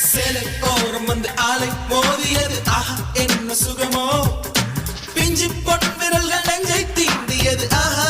சேலை ஓரம் வந்து ஆலை மோதியது ஆஹா என்ன சுகமோ பிஞ்சு பொன் விரல்கள் நெஞ்சை தீண்டியது ஆஹா